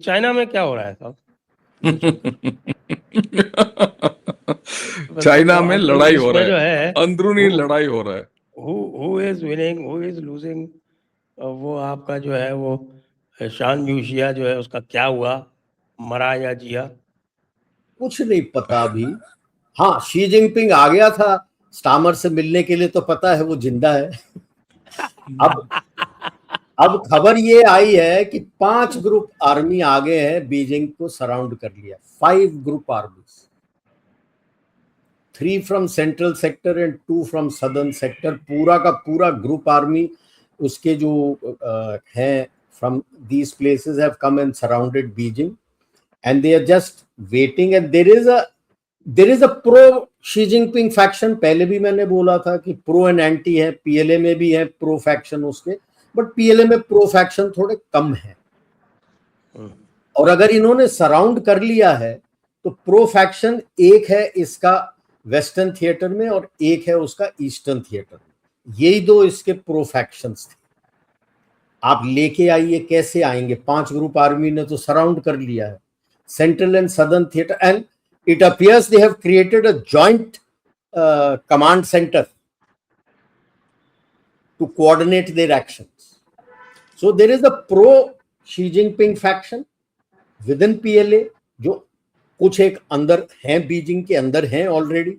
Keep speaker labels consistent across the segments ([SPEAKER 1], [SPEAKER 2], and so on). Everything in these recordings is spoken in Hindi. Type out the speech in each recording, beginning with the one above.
[SPEAKER 1] चाइना में क्या हो रहा है साहब?
[SPEAKER 2] चाइना में लड़ाई हो रहा
[SPEAKER 1] जो
[SPEAKER 2] है, अंदरूनी लड़ाई हो रहा है।
[SPEAKER 1] Who is winning, who is losing, वो आपका जो है वो शान यूशिया जो है उसका क्या हुआ, मरा या जिया,
[SPEAKER 3] कुछ नहीं पता अभी। हाँ, शी जिनपिंग आ गया था स्टामर से मिलने के लिए, तो पता है वो जिंदा है। अब खबर ये आई है कि 5 ग्रुप आर्मी आ गए हैं, बीजिंग को सराउंड कर लिया। 5 group armies, 3 from central sector and 2 from southern sector. पूरा का पूरा ग्रुप आर्मी उसके जो हैं from these places have come and surrounded Beijing and they are just waiting. And there is a pro Xi Jinping faction. पहले भी मैंने बोला था कि प्रो एंड एंटी है, पीएलए में भी है प्रो फैक्शन उसके, बट पीएलए में प्रो फैक्शन थोड़े कम है। और अगर इन्होंने सराउंड कर लिया है तो प्रो फैक्शन एक है इसका वेस्टर्न थिएटर में और एक है उसका ईस्टर्न थिएटर में। यही दो इसके प्रो फैक्शंस थे। आप लेके आइए, कैसे आएंगे? 5 ग्रुप आर्मी ने तो सराउंड कर लिया है central and southern theatre, and it appears they have created a joint command center to coordinate their actions. So there is a pro Xi Jinping faction within PLA, जो कुछ एक अंदर हैं, बीजिंग के अंदर हैं already.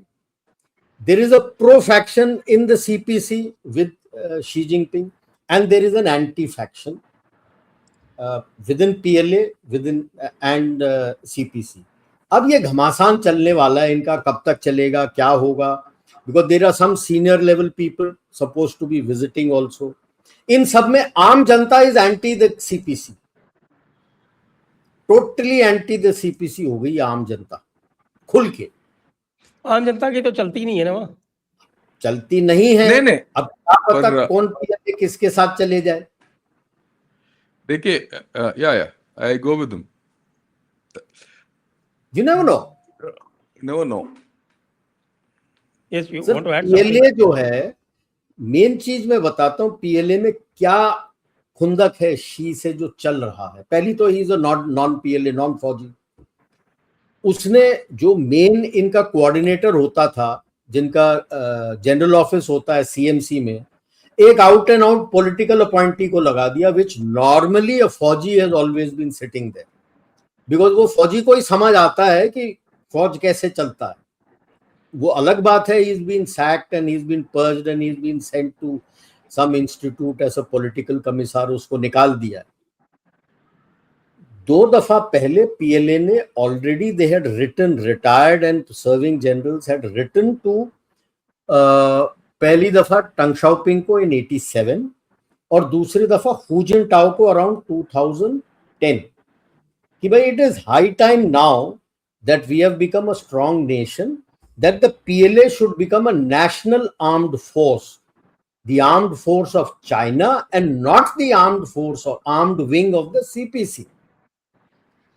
[SPEAKER 3] There is a pro faction in the CPC with Xi Jinping, and there is an anti faction within PLA within and CPC. अब ये घमासान चलने वाला है इनका, कब तक चलेगा, क्या होगा? Because there are some senior level people suppose to be visiting also. इन सब में आम जनता is anti the CPC, totally anti the CPC हो गई आम जनता खुल के.
[SPEAKER 1] आम जनता की तो चलती नहीं है ना, वहां
[SPEAKER 3] चलती नहीं है.
[SPEAKER 2] नहीं,
[SPEAKER 3] अब क्या पता कौन पीएलए किसके साथ चले जाए.
[SPEAKER 2] देखिए, या I go with him.
[SPEAKER 3] You never know.
[SPEAKER 2] Never know.
[SPEAKER 1] Yes, you
[SPEAKER 3] Sir,
[SPEAKER 1] want to add
[SPEAKER 3] PLA जो है, मेन चीज मैं बताता हूँ पीएलए में क्या खुंदक है शी से जो चल रहा है. पहली तो he is a non PLA, non फौजी. उसने जो मेन इनका कोऑर्डिनेटर होता था, जिनका जनरल ऑफिस होता है सीएमसी में, एक out and out political appointee को लगा दिया, विच नॉर्मली अ फौजी has always been sitting there. Because वो फौजी को ही समझ आता है कि फौज कैसे चलता है. वो अलग बात है, he has been sacked and he's been purged and he's been sent to some institute as a political commissar, उसको निकाल दिया. 2 दफा पहले पीएलए ने already they had written, retired and serving generals had written to पहली दफा टंग शाओपिंग को in 87 और दूसरी दफा हु जिनटाओ को अराउंड 2010 कि भाई it is high time now that we have become a strong nation, that the PLA should become a national armed force, the armed force of China and not the armed force or armed wing of the CPC.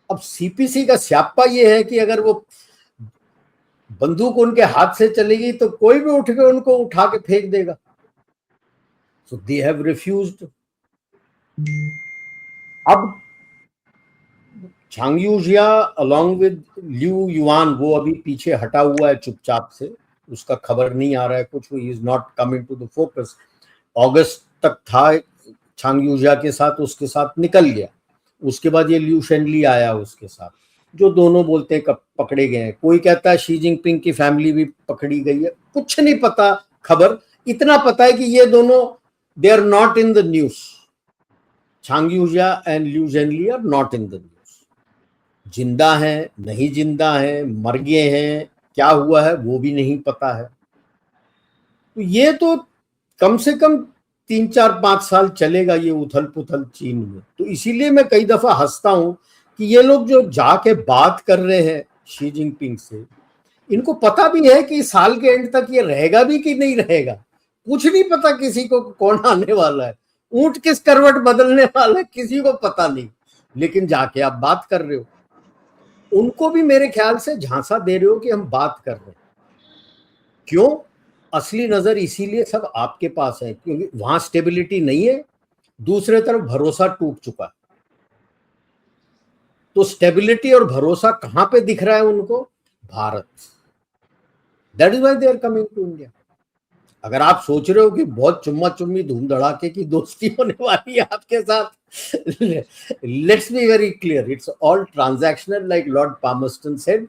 [SPEAKER 3] अब CPC का स्यापा ये है कि अगर वो बंदूक उनके हाथ से चलेगी तो कोई भी उठ के उनको उठा के फेंक देगा. So they have refused. अब छांगयूजिया along with ल्यू युआन, वो अभी पीछे हटा हुआ है चुपचाप से, उसका खबर नहीं आ रहा है कुछ. He is not coming to the focus. अगस्त तक था छांगयूजिया के साथ, उसके साथ निकल गया. उसके बाद ये ल्यू शेनली आया उसके साथ, जो दोनों बोलते हैं कब पकड़े गए हैं. कोई कहता है शी जिनपिंग की फैमिली भी पकड़ी गई है. कुछ नहीं पता खबर. इतना पता है कि ये दोनों they are not in the news. Zhang Youxia and Liu Zhenli are not in the news. जिंदा हैं, नहीं जिंदा हैं, मर गए हैं, क्या हुआ है वो भी नहीं पता है. तो ये तो कम से कम 3-4-5 साल चलेगा ये उथल पुथल चीन में. तो इसीलिए मैं कई दफा हंसता हूं कि ये लोग जो जाके बात कर रहे हैं शी जिनपिंग से, इनको पता भी है कि साल के एंड तक ये रहेगा भी कि नहीं रहेगा. कुछ नहीं पता किसी को कौन आने वाला है, ऊंट किस करवट बदलने वाला है, किसी को पता नहीं. लेकिन जाके आप बात कर रहे हो. उनको भी मेरे ख्याल से झांसा दे रहे हो कि हम बात कर रहे हैं. क्यों? असली नजर इसीलिए सब आपके पास है क्योंकि वहां स्टेबिलिटी नहीं है, दूसरे तरफ भरोसा टूट चुका है. तो स्टेबिलिटी और भरोसा कहां पे दिख रहा है उनको? Bharat. That is why they are coming to India. अगर आप सोच रहे हो कि बहुत चुम्मा चुम्मी धूम धड़ाके की दोस्ती होने वाली है आपके साथ, let's be very clear, it's all transactional, like Lord Palmerston said,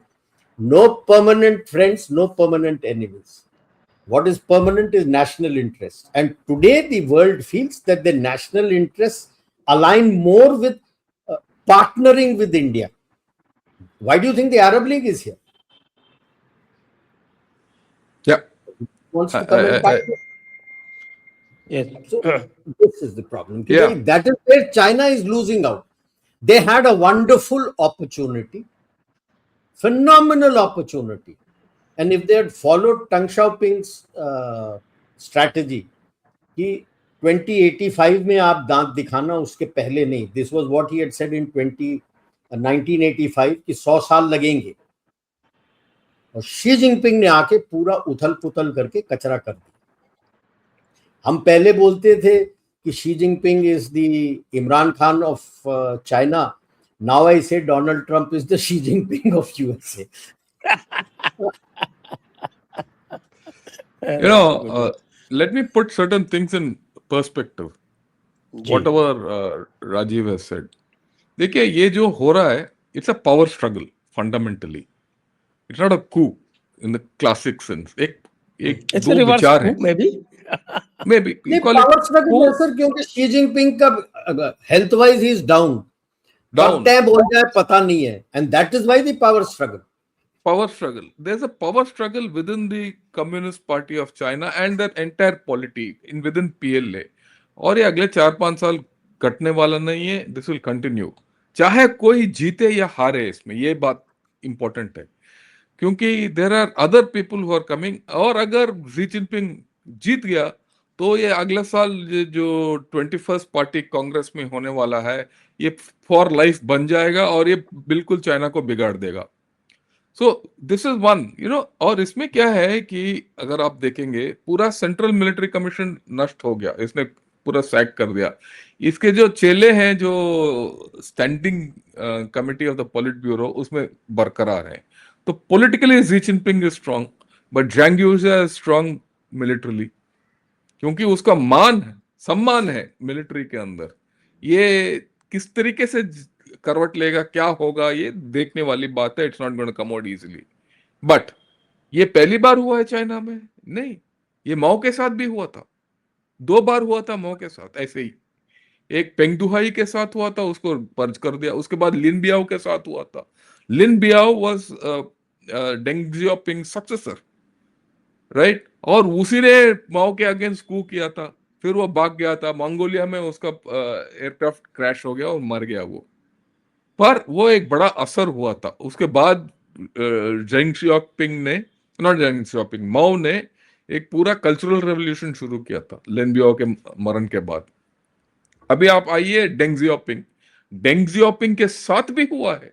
[SPEAKER 3] no permanent friends, no permanent enemies. What is permanent is national interest, and today the world feels that the national interests align more with partnering with India. Why do you think the Arab League is here?
[SPEAKER 2] Yeah.
[SPEAKER 3] Wants to come and partner.
[SPEAKER 1] Yes.
[SPEAKER 3] So this is the problem.
[SPEAKER 2] Yeah.
[SPEAKER 3] That is where China is losing out. They had a wonderful opportunity, phenomenal opportunity. And if they had followed Deng Xiaoping's strategy, कि 2085 में आप दांत दिखाना, उसके पहले नहीं. This was what he had said in 1985 कि 100 साल लगेंगे. और शी जिनपिंग ने आके पूरा उथल पुथल करके कचरा कर दिया. हम पहले बोलते थे कि Xi Jinping is the Imran Khan of China. Now I say Donald Trump is the Xi Jinping of USA.
[SPEAKER 2] You know, let me put certain things in perspective. Whatever Rajiv has said. देखिए, ये जो हो रहा है, it's a power struggle fundamentally. It's not a coup in the classic sense. एक दो विचार है. Maybe.
[SPEAKER 3] पावर स्ट्रगल है सर, क्योंकि शी जिनपिंग का health wise he is down. कब टैब हो जाए पता नहीं है, and that is why the power struggle.
[SPEAKER 2] Power struggle. There's a power struggle within the Communist Party of China and their entire polity within PLA. और ये अगले 4-5 साल घटने वाला नहीं है. This will continue. चाहे कोई जीते या हारे, इसमें ये बात इंपॉर्टेंट है, क्योंकि there are other people who are coming. और अगर शी जिनपिंग जीत गया तो ये अगले साल जो 21st पार्टी कांग्रेस में होने वाला है, ये फॉर लाइफ बन जाएगा और ये बिल्कुल चाइना को बिगाड़ देगा. So this is one, you know. और इसमें क्या है कि अगर आप देखेंगे, पूरा सेंट्रल मिलिट्री कमीशन नष्ट हो गया, इसने पूरा सैक कर दिया. इसके जो चेले हैं, जो standing committee of the politburo, उसमें बरकरार है. तो politically Xi Jinping is strong, but Zhang Youxia is strong militarily, क्योंकि उसका मान है, सम्मान है मिलिट्री के अंदर. ये किस तरीके से करवट लेगा, क्या होगा, ये देखने वाली बात है. It's not going to come out easily. But ये पहली बार हुआ है चाइना में? नहीं, ये माओ के साथ भी हुआ था. 2 बार हुआ था माओ के साथ ऐसे ही. एक पेंग दुहाई के साथ हुआ था, उसको पर्ज कर दिया. उसके बाद लिन बियाओ के साथ हुआ था. Lin Biao was Deng Xiaoping successor, right? और उसी ने माओ के अगेंस्ट कू किया था. फिर वो भाग गया था मंगोलिया में, उसका एयरक्राफ्ट क्रैश हो गया और मर गया वो. पर वो एक बड़ा असर हुआ था. उसके बाद ज़ैंग जियाओपिंग ने, नॉट ज़ैंग जियाओपिंग, माओ ने एक पूरा कल्चरल रेवोल्यूशन शुरू किया था लिन बियाओ के मरण के बाद. अभी आप आइए डेंग जियाओपिंग. डेंग जियाओपिंग के साथ भी हुआ है.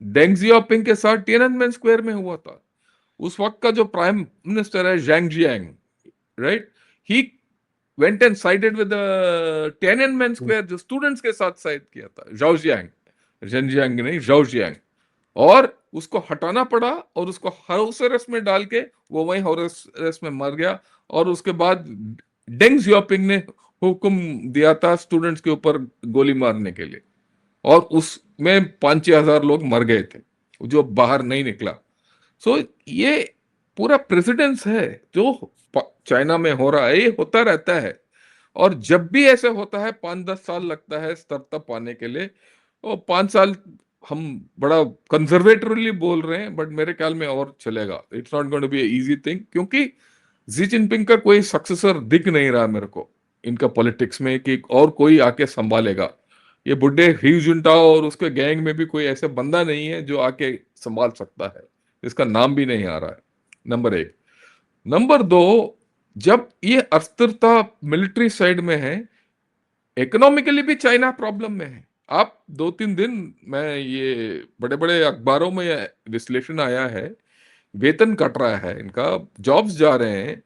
[SPEAKER 2] डेंग जियाओपिंग के साथ टिएनअनमेन स्क्वायर में हुआ था. उस वक्त का जो प्राइम मिनिस्टर है Zhang Jiang, right, he went and sided with Tiananmen Square, जो स्टूडेंट्स के साथ साइड किया था. ज़ाओ जियांग, ज़ेन जियांग नहीं, ज़ाओ जियांग. और उसको हटाना पड़ा और उसको हाउस अरेस्ट में डाल के वो वहीं हाउस अरेस्ट में मर गया. और उसके बाद डेंग जियाओपिंग ने हुक्म दिया था स्टूडेंट्स के ऊपर गोली मारने के लिए, और उसमें 5-6 हजार लोग मर गए थे जो बाहर नहीं निकला. सो ये पूरा प्रेसिडेंस है जो चाइना में हो रहा है. ये होता रहता है, और जब भी ऐसे होता है 5-10 साल लगता है स्तर तक आने के लिए. और 5 साल हम बड़ा कंजर्वेटिवली बोल रहे हैं, बट मेरे ख्याल में और चलेगा. It's not going to be easy thing, क्योंकि शी जिनपिंग का कोई सक्सेसर दिख नहीं रहा मेरे को इनका पॉलिटिक्स में कि और कोई आके संभालेगा. ये बुड्ढे ह्यू जुनटाओ और उसके गैंग में भी कोई ऐसा बंदा नहीं है जो आके संभाल सकता है. इसका नाम भी नहीं आ रहा है, नंबर 1. नंबर 2, जब ये अस्थिरता मिलिट्री साइड में है, इकोनॉमिकली भी चाइना प्रॉब्लम में है. आप 2-3 दिन में ये बड़े बड़े अखबारों में विश्लेषण आया है, वेतन कट रहा है इनका, जॉब्स जा रहे हैं,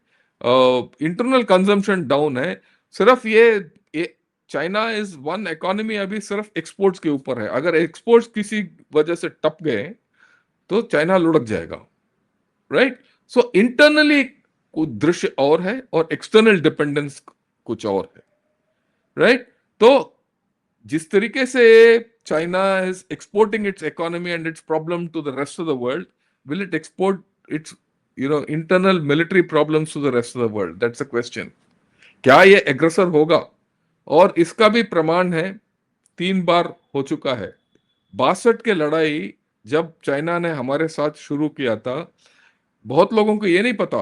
[SPEAKER 2] इंटरनल कंजम्पशन डाउन है. सिर्फ ये चाइना इज वन इकोनॉमी अभी सिर्फ एक्सपोर्ट्स के ऊपर है। अगर एक्सपोर्ट्स किसी वजह से टप गए तो चाइना लुढ़क जाएगा, राइट? सो इंटरनली कुछ दृश्य और है और एक्सटर्नल डिपेंडेंस कुछ और है, राइट? तो जिस तरीके से China is exporting its economy and its problem to the rest of the world, will it export its internal military problems to the rest of the world? That's a question. क्या ये एग्रेसर होगा? और इसका भी प्रमाण है, 3 बार हो चुका है। 62 के लड़ाई जब चाइना ने हमारे साथ शुरू किया था, बहुत लोगों को ये नहीं पता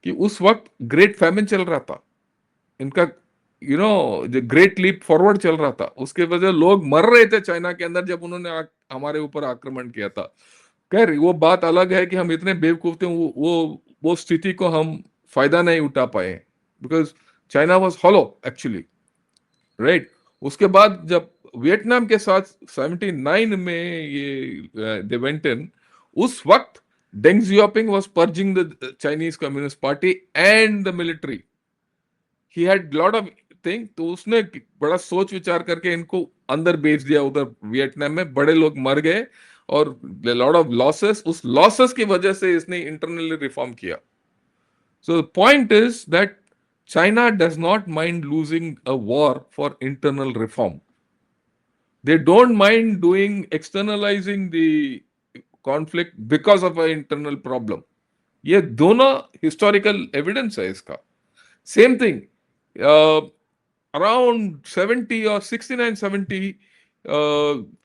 [SPEAKER 2] कि उस वक्त ग्रेट फैमिन चल रहा था, इनका जो ग्रेट लीप फॉरवर्ड चल रहा था, उसके वजह लोग मर रहे थे चाइना के अंदर जब उन्होंने हमारे ऊपर आक्रमण किया था। खैर वो बात अलग है कि हम इतने बेवकूफ थे, वो स्थिति को हम फायदा नहीं उठा पाए, because China was hollow actually, right? उसके बाद जब वियतनाम के साथ 79 में ये दे वेंट इन, उस वक्त Deng Xiaoping was purging the Chinese Communist Party and the military. He had lot of thing, तो उसने बड़ा सोच विचार करके इनको अंदर भेज दिया उधर वियतनाम में। बड़े लोग मर गए और लॉट ऑफ लॉसेस, उस लॉसेस की वजह से इसने इंटरनली रिफॉर्म किया। So the point is that China does not mind losing a war for internal reform. They don't mind doing externalizing the conflict because of an internal problem. ये दोनों historical evidence है इसका। Same thing, around 70 or 69-70,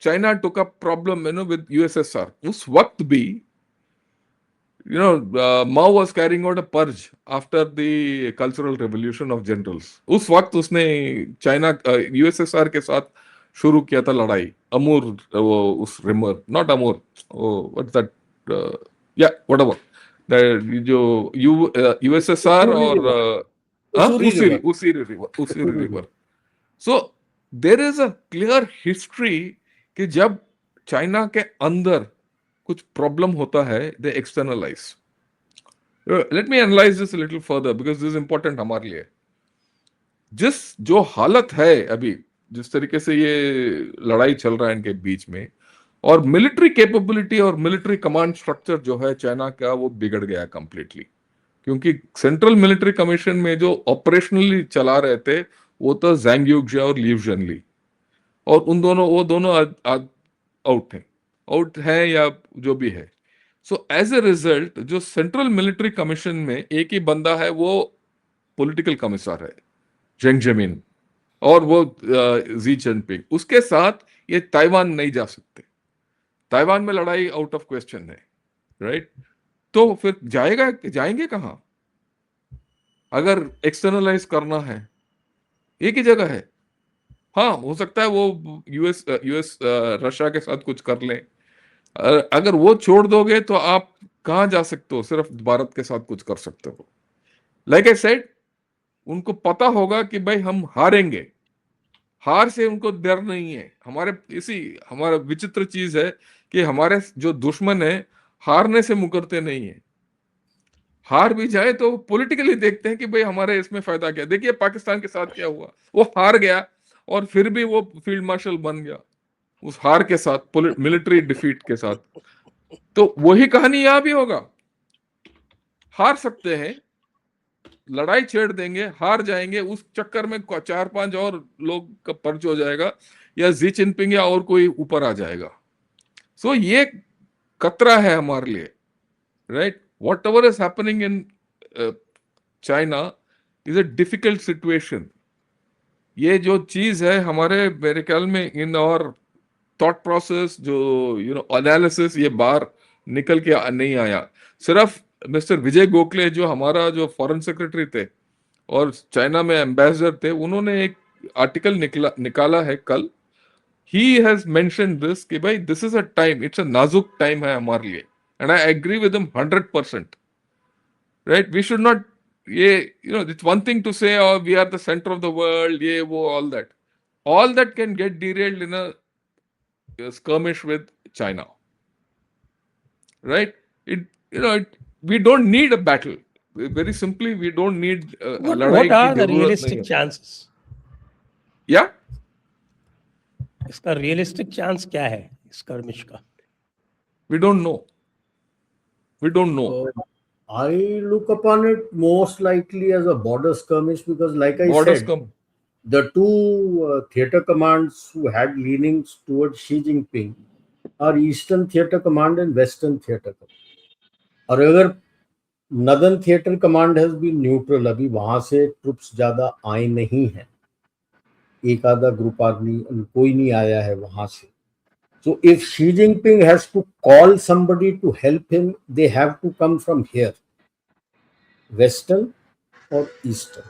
[SPEAKER 2] China took up problem with USSR. उस वक्त भी Mao was carrying out a purge after the cultural revolution of generals. उस वक्त उसने चाइना यूएसएसआर के साथ शुरू किया था लड़ाई, अमूर, वो उस river, not Amur, what's that, या व्हाटएवर, जो यूएसएसआर और उसी river. So there is a clear history कि जब चाइना के अंदर कुछ प्रॉब्लम होता है, they externalize. Let me analyze this little further because this is important हमारे लिए। जो हालत है अभी, जिस तरीके से ये लड़ाई चल रहा है इनके बीच में, और मिलिट्री कैपेबिलिटी और मिलिट्री कमांड स्ट्रक्चर जो है चाइना का, वो बिगड़ गया कंप्लीटली। क्योंकि सेंट्रल मिलिट्री कमीशन में जो ऑपरेशनली चला रहे थे वो तो ज़ैंग यूक्जिया और लीव जनली, और वो दोनों आउट है या जो भी है। सो एज ए रिजल्ट जो सेंट्रल मिलिट्री कमीशन में एक ही बंदा है, वो पॉलिटिकल कमिश्नर है, जेंग जेमिन, और वो जी जिनपिंग। उसके साथ ये ताइवान नहीं जा सकते, ताइवान में लड़ाई आउट ऑफ क्वेश्चन है, राइट? तो फिर जाएंगे कहां अगर एक्सटर्नलाइज करना है? एक ही जगह है। हाँ, हो सकता है वो यूएस रशिया के साथ कुछ कर लें। अगर वो छोड़ दोगे तो आप कहां जा सकते हो? सिर्फ भारत के साथ कुछ कर सकते हो। लाइक आई सेड, उनको पता होगा कि भाई हम हारेंगे, हार से उनको डर नहीं है। हमारा विचित्र चीज है कि हमारे जो दुश्मन है हारने से मुकरते नहीं है। हार भी जाए तो पॉलिटिकली देखते हैं कि भाई हमारे इसमें फायदा क्या। देखिए पाकिस्तान के साथ क्या हुआ, वो हार गया और फिर भी वो फील्ड मार्शल बन गया उस हार के साथ, मिलिट्री डिफीट के साथ। तो वही कहानी यहां भी होगा। हार सकते हैं, लड़ाई छेड़ देंगे, हार जाएंगे, उस चक्कर में 4-5 और लोग का पर्च हो जाएगा, या जी जिनपिंग या और कोई ऊपर आ जाएगा। सो ये खतरा है हमारे लिए, right? What ever is happening in China is a difficult situation. ये जो चीज है हमारे, मेरे ख्याल में इन और थॉट प्रोसेस, जो एनालिसिस, ये बाहर निकल के नहीं आया। सिर्फ मिस्टर विजय गोखले जो हमारा जो फॉरेन सेक्रेटरी थे और चाइना में एम्बेसडर थे, उन्होंने एक आर्टिकल निकाला है कल। ही हैज मेंशन्ड दिस कि भाई this is a time, it's a नाजुक टाइम है हमारे लिए, and I agree with him 100%, right? We should not, ये it's one thing to say we are the centre of the world, ये वो, all that can get derailed in a skirmish with China, right? We don't need a battle. Very simply, we don't need
[SPEAKER 1] what are the realistic chances?
[SPEAKER 2] Yeah,
[SPEAKER 1] इसका रियलिस्टिक चांस क्या है स्कर्मिश का?
[SPEAKER 2] we don't know. We don't know.
[SPEAKER 3] I look upon it most likely as a border skirmish because, like I
[SPEAKER 2] Borders
[SPEAKER 3] said,
[SPEAKER 2] come.
[SPEAKER 3] the two theater commands who had leanings towards Xi Jinping are Eastern Theater Command and Western Theater Command. और अगर northern theatre command has been neutral, अभी वहां से ट्रुप्स ज्यादा आए नहीं है, एक आधा ग्रुप आर्मी कोई नहीं आया है वहां से. So if Xi Jinping has to call somebody to help him, they have to come from here, Western or Eastern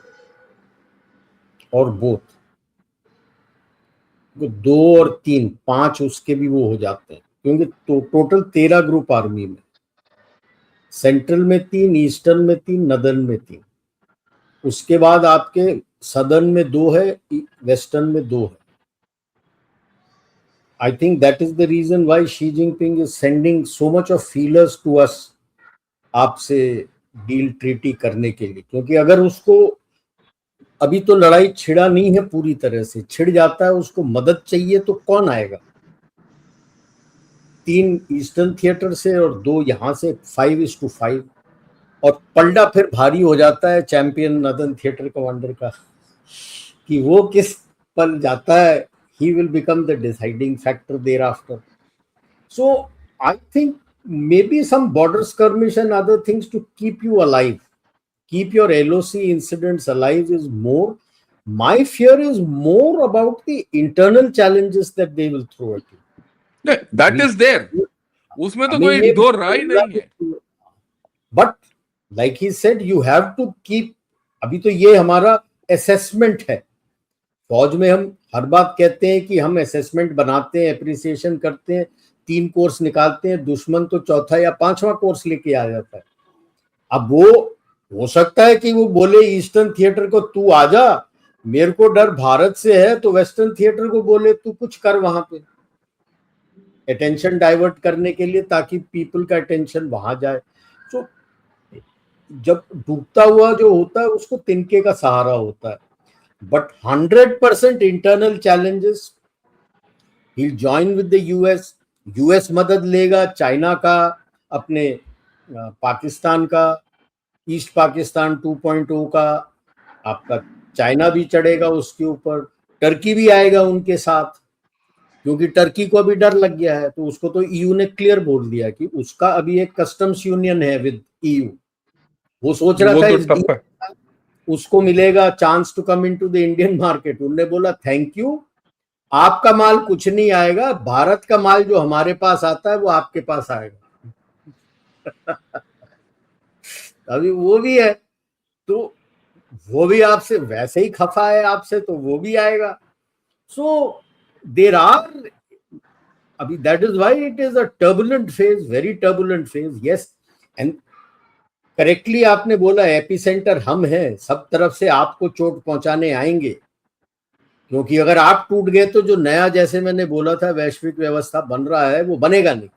[SPEAKER 3] or both. तो 2 और 3 5 उसके भी वो हो जाते हैं, क्योंकि टोटल 13 ग्रुप आर्मी में सेंट्रल में 3, ईस्टर्न में 3, नदर्न में 3. उसके बाद आपके सदर्न में 2 है, वेस्टर्न में 2 है. I think that is the reason why Xi Jinping is sending so much of feelers to us आपसे डील ट्रीटी करने के लिए, क्योंकि अगर उसको अभी तो लड़ाई छिड़ा नहीं है पूरी तरह से, छिड़ जाता है, उसको मदद चाहिए तो कौन आएगा? 3 ईस्टर्न थिएटर से और 2 यहां से, 5:5, और पलड़ा फिर भारी हो जाता है चैंपियन नदर्न थिएटर कमांडर का कि वो किस पर जाता है. He will become the deciding factor thereafter. So I think maybe some border skirmish and other things to keep you alive, keep your LOC incidents alive is more. My fear is more about the internal challenges that they will throw at you.
[SPEAKER 2] Yeah, that is there. उसमें तो कोई दो राय नहीं है.
[SPEAKER 3] But like he said, you have to keep. अभी तो ये हमारा assessment है. फौज में हम हर बात कहते हैं कि हम असेसमेंट बनाते हैं, एप्रिसिएशन करते हैं, 3 कोर्स निकालते हैं, दुश्मन तो चौथा या 5वां कोर्स लेके आ जाता है. अब वो हो सकता है कि वो बोले ईस्टर्न थिएटर को तू आजा, मेरे को डर भारत से है, तो वेस्टर्न थिएटर को बोले तू कुछ कर वहां पे अटेंशन डाइवर्ट करने के लिए, ताकि पीपल का अटेंशन वहां जाए. तो जब डूबता हुआ जो होता है उसको तिनके का सहारा होता है. But 100% internal challenges. He'll join with the US. US मदद लेगा, चाइना का, अपने पाकिस्तान का, ईस्ट पाकिस्तान 2.0 का, आपका चाइना भी चढ़ेगा उसके ऊपर, टर्की भी आएगा उनके साथ, क्योंकि टर्की को अभी डर लग गया है. तो उसको तो EU ने क्लियर बोल दिया कि उसका अभी एक कस्टम्स यूनियन है विद EU. वो सोच रहा था
[SPEAKER 2] तो
[SPEAKER 3] उसको मिलेगा chance to come into the Indian market. उन्होंने बोला थैंक यू, आपका माल कुछ नहीं आएगा, भारत का माल जो हमारे पास आता है वो आपके पास आएगा. अभी वो भी है, तो वो भी आपसे वैसे ही खफा है आपसे, तो वो भी आएगा. सो देयर आर, अभी that is why it is a turbulent phase, very turbulent phase. Yes, and correctly आपने बोला, एपिसेंटर हम हैं, सब तरफ से आपको चोट पहुंचाने आएंगे, क्योंकि अगर आप टूट गए तो जो नया, जैसे मैंने बोला था, वैश्विक व्यवस्था बन रहा है वो बनेगा नहीं.